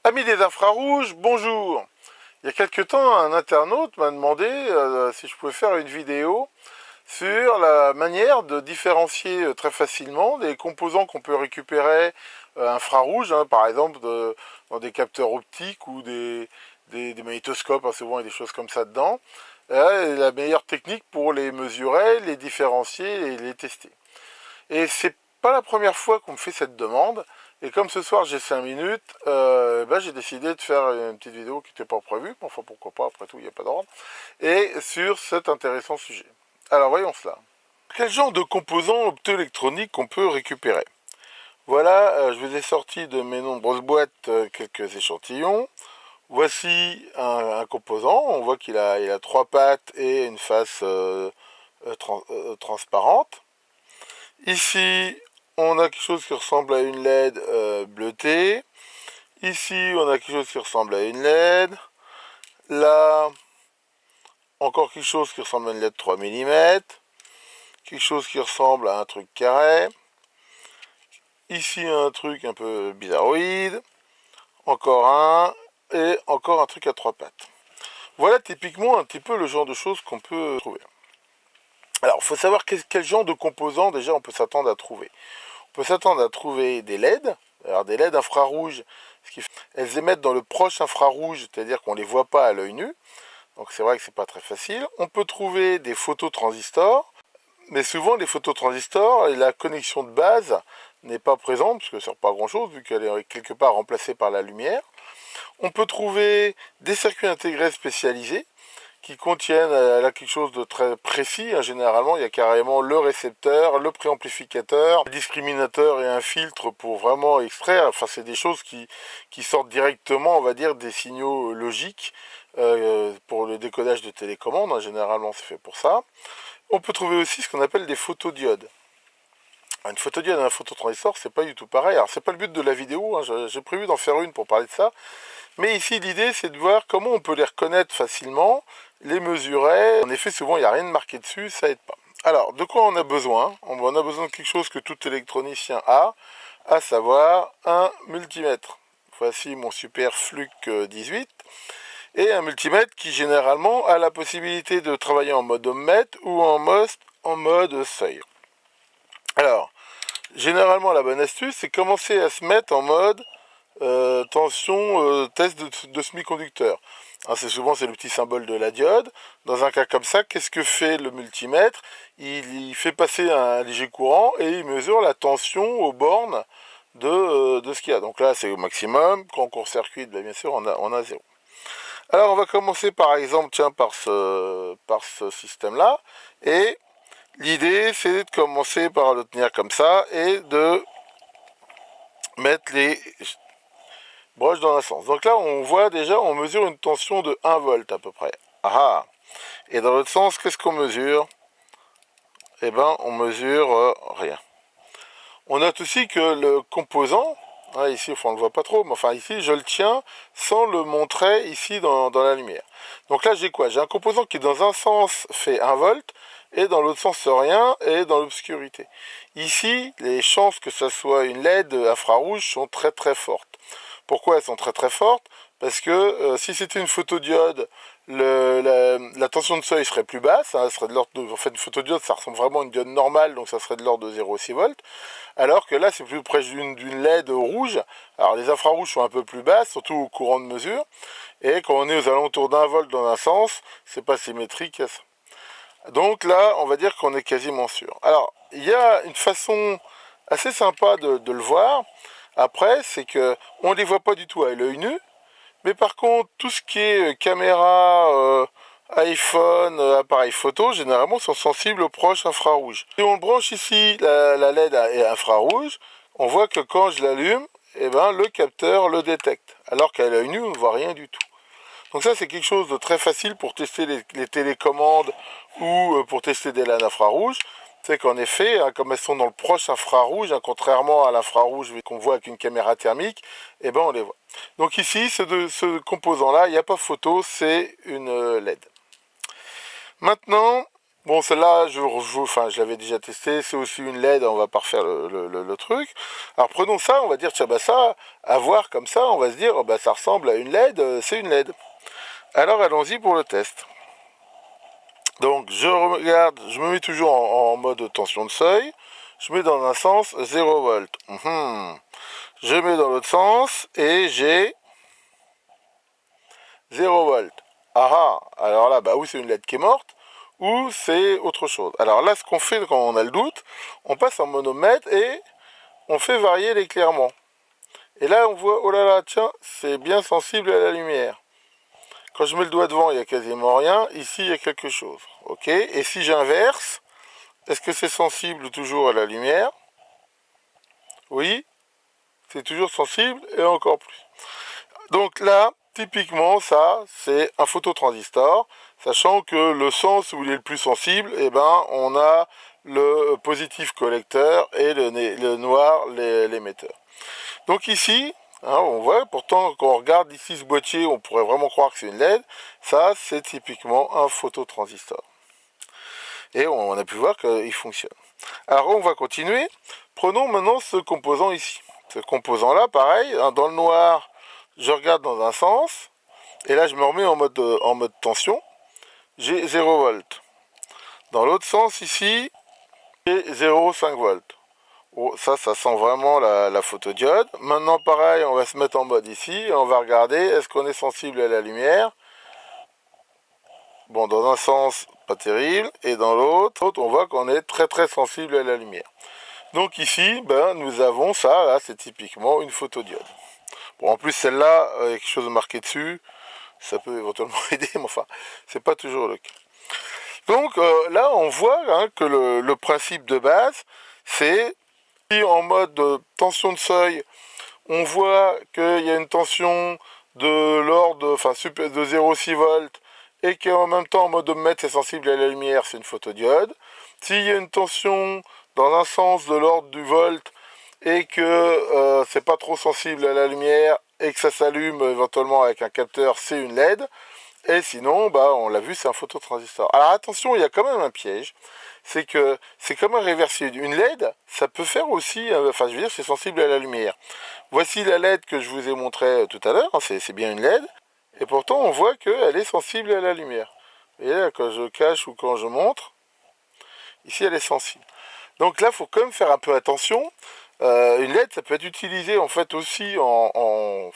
Amis des infrarouges, bonjour. Il y a quelque temps, un internaute m'a demandé si je pouvais faire une vidéo sur la manière de différencier très facilement des composants qu'on peut récupérer infrarouges, par exemple dans des capteurs optiques ou des magnétoscopes, souvent il y a des choses comme ça dedans. Et la meilleure technique pour les mesurer, les différencier et les tester. Et c'est pas la première fois qu'on me fait cette demande. Et comme ce soir j'ai 5 minutes, j'ai décidé de faire une petite vidéo qui n'était pas prévue, mais enfin pourquoi pas, après tout il n'y a pas d'ordre, et sur cet intéressant sujet. Alors voyons cela. Quel genre de composants optoélectroniques on peut récupérer? Voilà, je vous ai sorti de mes nombreuses boîtes quelques échantillons. Voici un composant, on voit qu'il a trois pattes et une face transparente. Ici, on a quelque chose qui ressemble à une LED bleutée. Ici, on a quelque chose qui ressemble à une LED. Là, encore quelque chose qui ressemble à une LED 3 mm. Quelque chose qui ressemble à un truc carré. Ici, un truc un peu bizarroïde. Encore un. Et encore un truc à trois pattes. Voilà typiquement un petit peu le genre de choses qu'on peut trouver. Alors, il faut savoir quel genre de composants déjà on peut s'attendre à trouver. On peut s'attendre à trouver des LED, alors des LED infrarouges, elles émettent dans le proche infrarouge, c'est-à-dire qu'on ne les voit pas à l'œil nu, donc c'est vrai que c'est pas très facile. On peut trouver des phototransistors, mais souvent les phototransistors, la connexion de base n'est pas présente, parce que ça ne sert pas à grand chose, vu qu'elle est quelque part remplacée par la lumière. On peut trouver des circuits intégrés spécialisés, qui contiennent là quelque chose de très précis. Généralement, il y a carrément le récepteur, le préamplificateur, un discriminateur et un filtre pour vraiment extraire. Enfin, c'est des choses qui sortent directement, on va dire, des signaux logiques pour le décodage de télécommande. Généralement, c'est fait pour ça. On peut trouver aussi ce qu'on appelle des photodiodes. Une photodiode et un phototransistor, c'est pas du tout pareil. Alors, c'est pas le but de la vidéo, j'ai prévu d'en faire une pour parler de ça. Mais ici, l'idée, c'est de voir comment on peut les reconnaître facilement, les mesurer. En effet, souvent, il n'y a rien de marqué dessus, ça aide pas. Alors, de quoi on a besoin? On a besoin de quelque chose que tout électronicien a, à savoir un multimètre. Voici mon super Fluke 18. Et un multimètre qui, généralement, a la possibilité de travailler en mode ohm-mètre ou en mode seuil. Alors, généralement, la bonne astuce, c'est commencer à se mettre en mode tension test de semi-conducteur. C'est souvent le petit symbole de la diode. Dans un cas comme ça, qu'est-ce que fait le multimètre? Il fait passer un léger courant et il mesure la tension aux bornes de ce qu'il y a. Donc là, c'est au maximum. Quand on court-circuite, bien sûr, on a 0. Alors, on va commencer par exemple, par ce système-là. Et l'idée, c'est de commencer par le tenir comme ça et de mettre les broche dans un sens. Donc là, on voit déjà, on mesure une tension de 1 volt à peu près. Ah. Et dans l'autre sens, qu'est-ce qu'on mesure? Eh bien, on mesure rien. On note aussi que le composant, ici, enfin, on ne le voit pas trop, mais enfin ici, je le tiens sans le montrer ici dans la lumière. Donc là, j'ai quoi? J'ai un composant qui, dans un sens, fait 1 volt, et dans l'autre sens, rien, et dans l'obscurité. Ici, les chances que ça soit une LED infrarouge sont très très fortes. Pourquoi elles sont très très fortes? Parce que si c'était une photodiode, la tension de seuil serait plus basse, ça serait de l'ordre de, en fait, une photodiode, ça ressemble vraiment à une diode normale, donc ça serait de l'ordre de 0,6 volts, alors que là, c'est plus près d'une LED rouge. Alors les infrarouges sont un peu plus basses, surtout au courant de mesure, et quand on est aux alentours d'1 volt dans un sens, c'est pas symétrique à ça. Donc là, on va dire qu'on est quasiment sûr. Alors, il y a une façon assez sympa de le voir. Après, c'est que on ne les voit pas du tout à l'œil nu, mais par contre, tout ce qui est caméra, iPhone, appareil photo, généralement sont sensibles aux proches infrarouges. Si on branche ici la LED à infrarouge, on voit que quand je l'allume, eh ben, le capteur le détecte, alors qu'à l'œil nu, on ne voit rien du tout. Donc ça, c'est quelque chose de très facile pour tester les télécommandes ou pour tester des LAN infrarouges. C'est qu'en effet, comme elles sont dans le proche infrarouge, contrairement à l'infrarouge qu'on voit avec une caméra thermique, eh ben on les voit. Donc ici, ce composant-là, il n'y a pas photo, c'est une LED. Maintenant, Bon, celle-là, je l'avais déjà testé, c'est aussi une LED, on va pas refaire le truc. Alors prenons ça, on va dire, tiens, bah ça, à voir comme ça, on va se dire, bah ça ressemble à une LED, c'est une LED. Alors allons-y pour le test. Donc je regarde, je me mets toujours en mode tension de seuil, je mets dans un sens 0 volt. Je mets dans l'autre sens et j'ai 0 volt. Ah ah, alors là, bah oui, c'est une LED qui est morte, ou c'est autre chose. Alors là, ce qu'on fait quand on a le doute, on passe en monomètre et on fait varier l'éclairement. Et là, on voit, oh là là, tiens, c'est bien sensible à la lumière. Quand je mets le doigt devant, il n'y a quasiment rien. Ici, il y a quelque chose. Ok. Et si j'inverse, est-ce que c'est sensible toujours à la lumière? Oui, c'est toujours sensible et encore plus. Donc là, typiquement, ça, c'est un phototransistor, sachant que le sens où il est le plus sensible, eh ben, on a le positif collecteur et le noir l'émetteur. Donc ici, hein, on voit, pourtant, quand on regarde ici ce boîtier, on pourrait vraiment croire que c'est une LED. Ça, c'est typiquement un phototransistor. Et on a pu voir qu'il fonctionne. Alors, on va continuer. Prenons maintenant ce composant ici. Ce composant-là, pareil, hein, dans le noir, je regarde dans un sens, et là je me remets en mode tension, j'ai 0 volt. Dans l'autre sens ici, j'ai 0,5 volts. Oh, ça sent vraiment la photodiode. Maintenant pareil, on va se mettre en mode ici, et on va regarder, est-ce qu'on est sensible à la lumière? Bon, dans un sens, pas terrible, et dans l'autre, on voit qu'on est très très sensible à la lumière. Donc ici, ben, nous avons ça, là c'est typiquement une photodiode. Bon, en plus celle-là, avec quelque chose de marqué dessus, ça peut éventuellement aider, mais enfin, c'est pas toujours le cas. Donc là, on voit hein, que le principe de base, c'est en mode tension de seuil, on voit qu'il y a une tension de l'ordre, enfin de 0,6 volts, et qu'en même temps, en mode ohmmètre, c'est sensible à la lumière, c'est une photodiode. S'il y a une tension dans un sens de l'ordre du volt, et que c'est pas trop sensible à la lumière, et que ça s'allume éventuellement avec un capteur, c'est une LED. Et sinon, bah, on l'a vu, c'est un phototransistor. Alors attention, il y a quand même un piège. C'est que c'est comme un réversible. Une LED, ça peut faire aussi, enfin je veux dire, c'est sensible à la lumière. Voici la LED que je vous ai montrée tout à l'heure, hein, c'est bien une LED. Et pourtant, on voit qu'elle est sensible à la lumière. Et là, quand je cache ou quand je montre, ici, elle est sensible. Donc là, il faut quand même faire un peu attention. Une LED, ça peut être utilisé en fait aussi en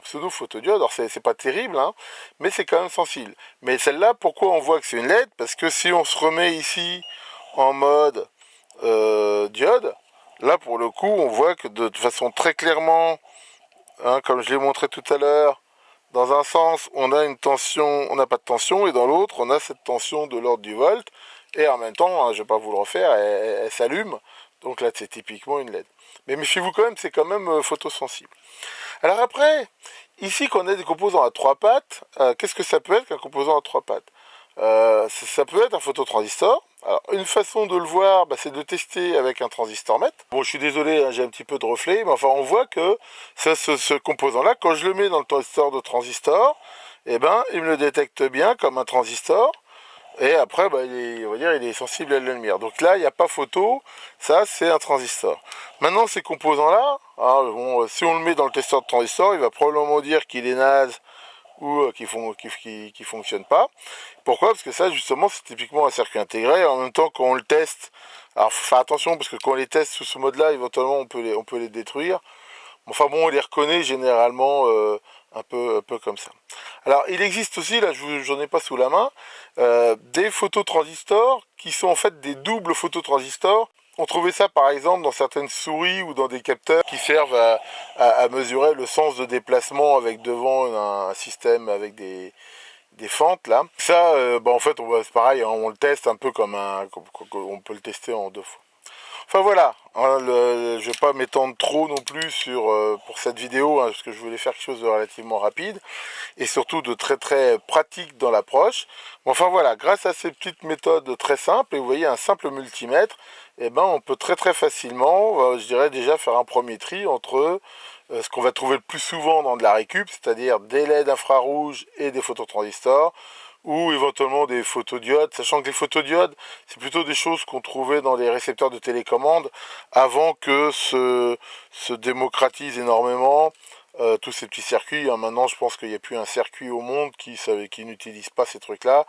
pseudo-photodiode. Alors c'est pas terrible, hein, mais c'est quand même sensible. Mais celle-là, pourquoi on voit que c'est une LED? Parce que si on se remet ici en mode diode, là pour le coup, on voit que de façon très clairement, hein, comme je l'ai montré tout à l'heure, dans un sens, on a une tension, on n'a pas de tension, et dans l'autre, on a cette tension de l'ordre du volt. Et en même temps, hein, je ne vais pas vous le refaire, elle s'allume. Donc là, c'est typiquement une LED. Mais méfiez-vous quand même, c'est quand même photosensible. Alors après, ici, quand on a des composants à trois pattes, qu'est-ce que ça peut être qu'un composant à trois pattes? Ça peut être un phototransistor. Alors, une façon de le voir, bah, c'est de tester avec un transistor-mètre. Bon, je suis désolé, hein, j'ai un petit peu de reflet, mais enfin, on voit que ce composant-là, quand je le mets dans le transistor de transistor, eh ben, il me le détecte bien comme un transistor. Et après, bah, on va dire, il est sensible à la lumière. Donc là, il n'y a pas photo, ça c'est un transistor. Maintenant, ces composants-là, hein, bon, si on le met dans le testeur de transistor, il va probablement dire qu'il est naze ou qu'il ne fonctionne pas. Pourquoi? Parce que ça, justement, c'est typiquement un circuit intégré. En même temps, quand on le teste, alors faut faire attention parce que quand on les teste sous ce mode-là, éventuellement, on peut les détruire. Enfin bon, on les reconnaît généralement un peu comme ça. Alors, il existe aussi, là, j'en ai pas sous la main, des phototransistors qui sont en fait des doubles phototransistors. On trouvait ça par exemple dans certaines souris ou dans des capteurs qui servent à mesurer le sens de déplacement avec devant un système avec des fentes là. Ça, bah, en fait, c'est pareil, hein, on le teste un peu comme on peut le tester en deux fois. Enfin voilà, hein, je ne vais pas m'étendre trop non plus pour cette vidéo, hein, parce que je voulais faire quelque chose de relativement rapide, et surtout de très très pratique dans l'approche. Enfin voilà, grâce à ces petites méthodes très simples, et vous voyez un simple multimètre, eh ben, on peut très très facilement, je dirais déjà faire un premier tri entre ce qu'on va trouver le plus souvent dans de la récup, c'est-à-dire des LED infrarouges et des phototransistors, ou éventuellement des photodiodes, sachant que les photodiodes, c'est plutôt des choses qu'on trouvait dans les récepteurs de télécommande avant que se démocratise énormément tous ces petits circuits. Hein. Maintenant, je pense qu'il n'y a plus un circuit au monde qui n'utilise pas ces trucs-là.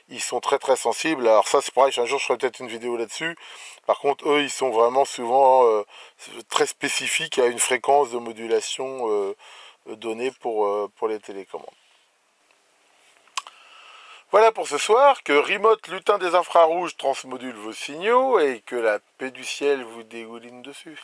Ils sont très très sensibles. Alors ça, c'est pareil, un jour je ferai peut-être une vidéo là-dessus. Par contre, eux, ils sont vraiment souvent très spécifiques à une fréquence de modulation donnée pour les télécommandes. Voilà pour ce soir, que Remote lutin des infrarouges transmodule vos signaux et que la paix du ciel vous dégouline dessus.